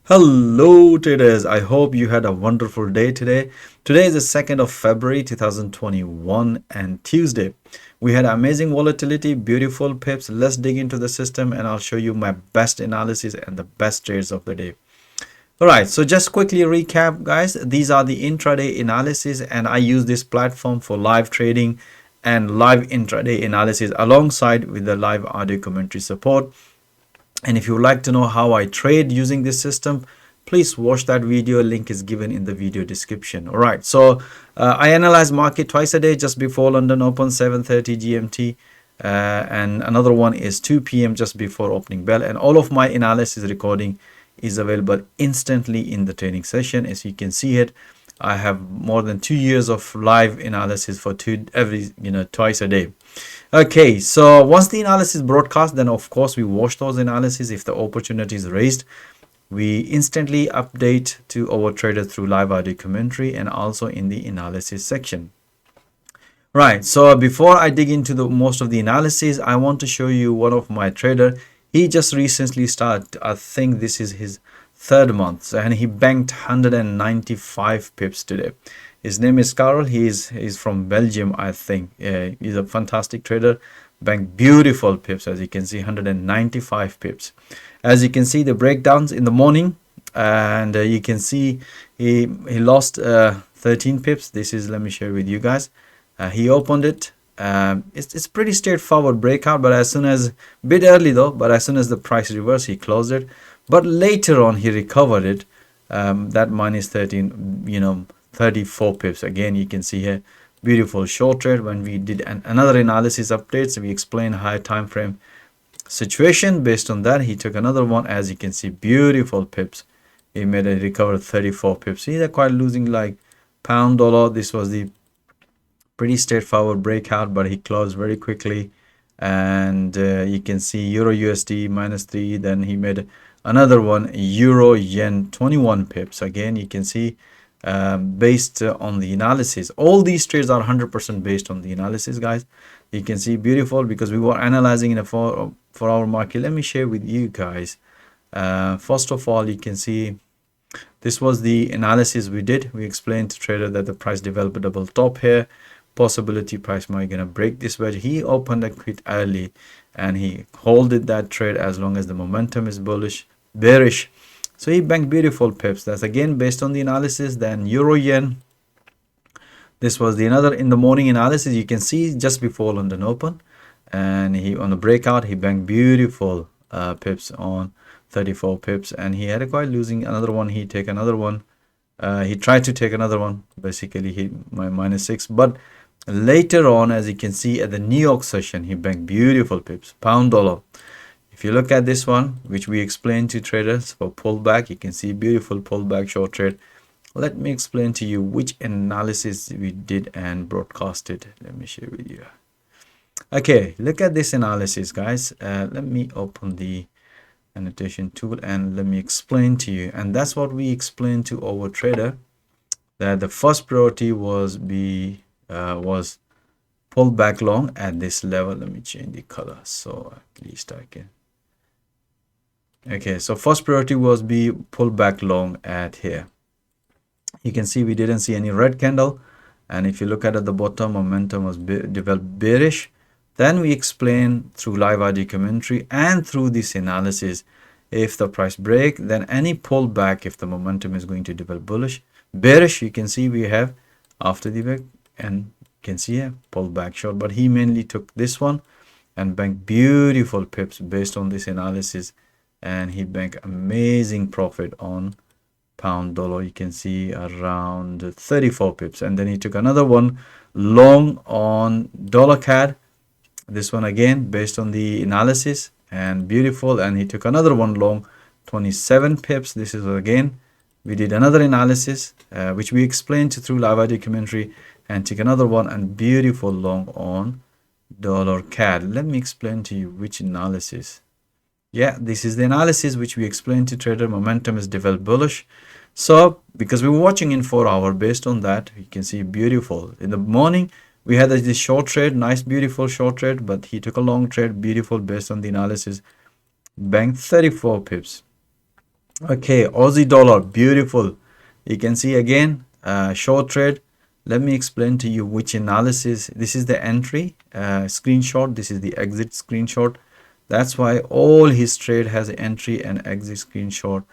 Hello traders, I hope you had a wonderful day today. Today is the 2nd of February 2021 and Tuesday. We had amazing volatility, beautiful pips. Let's dig into the system and I'll show you my best analysis and the best trades of the day. Alright, so just quickly recap guys. These are the intraday analysis and I use this platform for live trading and live intraday analysis alongside with the live audio commentary support. And if you would like to know how I trade using this system, please watch that video. Link is given in the video description. All right, so I analyze market twice a day, just before London Open 7:30 GMT, and another one is 2 p.m. just before opening bell. And all of my analysis recording is available instantly in the training session. As you can see it, I have more than 2 years of live analysis for twice a day. Okay, so once the analysis broadcast, then of course we watch those analyses. If the opportunity is raised, we instantly update to our trader through live audio commentary and also in the analysis section. Right, so before I dig into the most of the analysis, I want to show you one of my trader. He just recently started, I think this is his third month, and he banked 195 pips today. His name is Carol. He's from Belgium, I think. He's a fantastic trader. Banked beautiful pips, as you can see, 195 pips. As you can see, the breakdowns in the morning, and you can see he lost 13 pips. This is, let me share with you guys. He opened it. It's pretty straightforward breakout, but as soon as, bit early though, but as soon as the price reversed, he closed it. But later on, he recovered it. That minus 13, 34 pips. Again, you can see here, beautiful short trade. When we did another analysis updates, we explained high time frame situation. Based on that, he took another one. As you can see, beautiful pips. He made a recover 34 pips. See, they're quite losing like pound dollar. This was the pretty straightforward breakout, but he closed very quickly. And you can see Euro USD -3. Then he made another one, Euro Yen 21 pips. Again, you can see based on the analysis, all these trades are 100% based on the analysis, guys. You can see beautiful, because we were analyzing in a 4-hour market. Let me share with you guys. First of all, you can see this was the analysis we did. We explained to trader that the price developed a double top here, possibility price might gonna break this wedge. He opened a quit early and he holded that trade as long as the momentum is bearish. So he banked beautiful pips. That's again based on the analysis. Then Euro Yen, this was the another in the morning analysis. You can see just before London Open, and he on the breakout he banked beautiful pips on 34 pips, and he had a quite losing another one. He take another one. He tried to take another one. Basically, he -6, but later on, as you can see at the New York session, he banked beautiful pips, pound dollar. If you look at this one, which we explained to traders for pullback, you can see beautiful pullback short trade. Let me explain to you which analysis we did and broadcasted. Let me share with you. Okay, look at this analysis, guys. Let me open the annotation tool and let me explain to you. And that's what we explained to our trader, that the first priority was pull back long at this level. Let me change the color so at least I can. Okay, so first priority was be pull back long at here. You can see we didn't see any red candle, and if you look at the bottom, momentum was developed bearish. Then we explain through live audio commentary and through this analysis, if the price break, then any pullback, if the momentum is going to develop bearish, you can see we have after the back, and you can see a pullback short. But he mainly took this one and banked beautiful pips based on this analysis, and he banked amazing profit on pound dollar. You can see around 34 pips, and then he took another one long on dollar CAD. This one again based on the analysis, and beautiful, and he took another one long 27 pips. This is again we did another analysis which we explained through live audio commentary, and took another one and beautiful long on dollar CAD. Let me explain to you which analysis. Yeah, this is the analysis which we explained to trader. Momentum is developed bullish. So because we were watching in 4 hour, based on that, you can see beautiful. In the morning, we had this short trade, nice, beautiful short trade, but he took a long trade, beautiful, based on the analysis, banked 34 pips. Okay, Aussie dollar, beautiful. You can see again, short trade. Let me explain to you which analysis. This is the entry screenshot. This is the exit screenshot. That's why all his trade has entry and exit screenshot.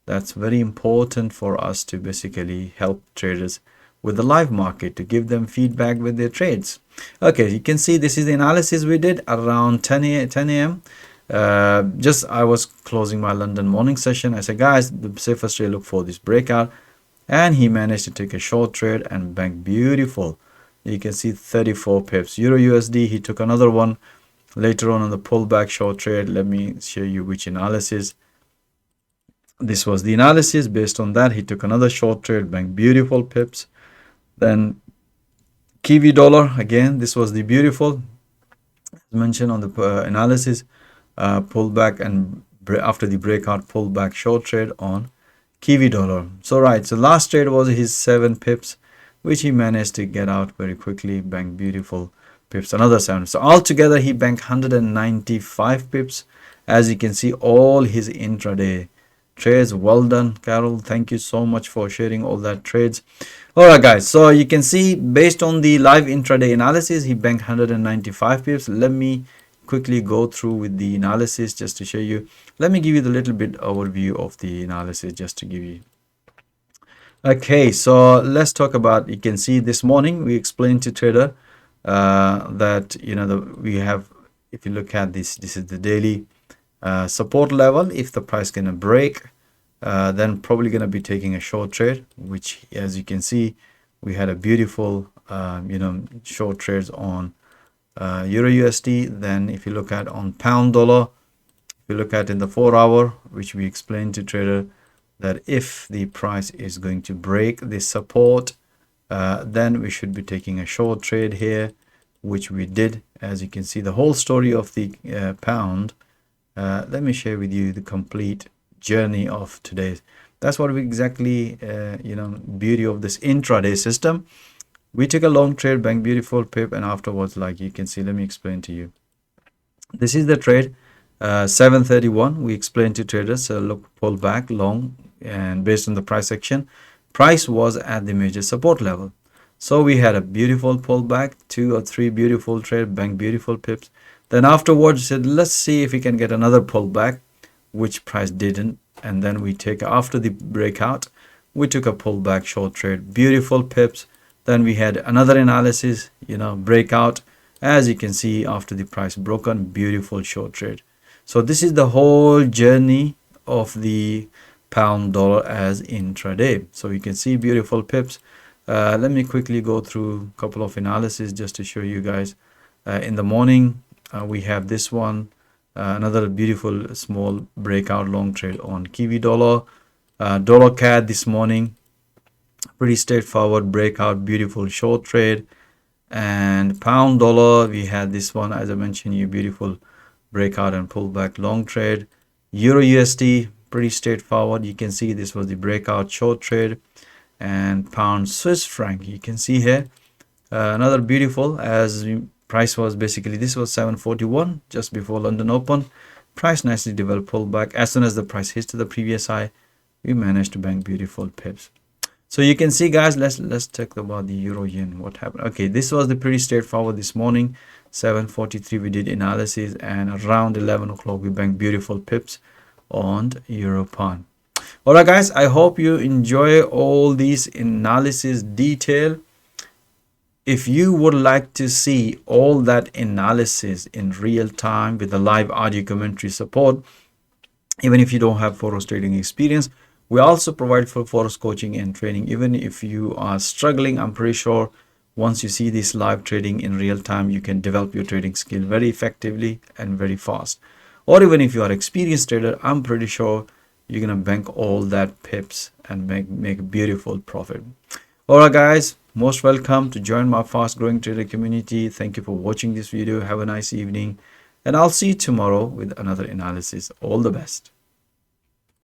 That's very important for us to basically help traders with the live market to give them feedback with their trades. Okay, you can see this is the analysis we did around 10 a.m. Just I was closing my London morning session. I said, guys, the safest trade, look for this breakout, and he managed to take a short trade and bank beautiful. You can see 34 pips. Euro USD, he took another one later on the pullback short trade. Let me show you which analysis. This was the analysis. Based on that, he took another short trade, bank beautiful pips. Then Kiwi dollar, again, this was the beautiful, as mentioned on the analysis, pullback, and after the breakout, pullback short trade on Kiwi dollar. So right, so last trade was his 7 pips, which he managed to get out very quickly, bank beautiful pips, another 7. So altogether he banked 195 pips. As you can see, all his intraday trades. Well done, Carol. Thank you so much for sharing all that trades. All right, guys, so you can see based on the live intraday analysis, he banked 195 pips. Let me quickly go through with the analysis just to show you. Let me give you the little bit overview of the analysis just to give you. Okay, so let's talk about, you can see this morning we explained to trader that we have, if you look at this is the daily support level. If the price gonna break, then probably gonna be taking a short trade, which as you can see we had a beautiful short trades on Euro USD. Then if you look at on pound dollar, if you look at in the 4-hour, which we explained to trader that if the price is going to break this support, then we should be taking a short trade here, which we did. As you can see the whole story of the pound. Let me share with you the complete journey of today. That's what we exactly beauty of this intraday system. We took a long trade, bank beautiful pip, and afterwards, like you can see, let me explain to you. This is the trade 731. We explained to traders, so look, pull back long, and based on the price action, price was at the major support level. So we had a beautiful pullback, 2 or 3 beautiful trade, bank beautiful pips. Then afterwards said, let's see if we can get another pullback, which price didn't. And then we take, after the breakout, we took a pullback short trade, beautiful pips. Then we had another analysis, breakout. As you can see, after the price broken, beautiful short trade. So this is the whole journey of the pound dollar as intraday. So you can see beautiful pips. Let me quickly go through a couple of analysis just to show you guys. In the morning, we have this one, another beautiful small breakout long trade on Kiwi dollar. Dollar CAD this morning, pretty straightforward breakout, beautiful short trade. And pound dollar, we had this one, as I mentioned you, beautiful breakout and pullback long trade. Euro USD, pretty straightforward. You can see this was the breakout short trade. And pound Swiss franc, you can see here another beautiful, as price was basically, this was 741 just before London open. Price nicely developed pullback. As soon as the price hits to the previous high, we managed to bank beautiful pips. So you can see, guys, let's talk about the euro yen, what happened. Okay, this was the pretty straightforward this morning. 743 we did analysis, and around 11 o'clock we banked beautiful pips on euro pound. All right, guys, I hope you enjoy all these analysis detail. If you would like to see all that analysis in real time with the live audio commentary support, even if you don't have Forex trading experience, we also provide for Forex coaching and training. Even if you are struggling, I'm pretty sure once you see this live trading in real time, you can develop your trading skill very effectively and very fast. Or even if you are experienced trader, I'm pretty sure you're gonna bank all that pips and make a beautiful profit. All right, guys, most welcome to join my fast growing trader community. Thank you for watching this video. Have a nice evening, and I'll see you tomorrow with another analysis. All the best.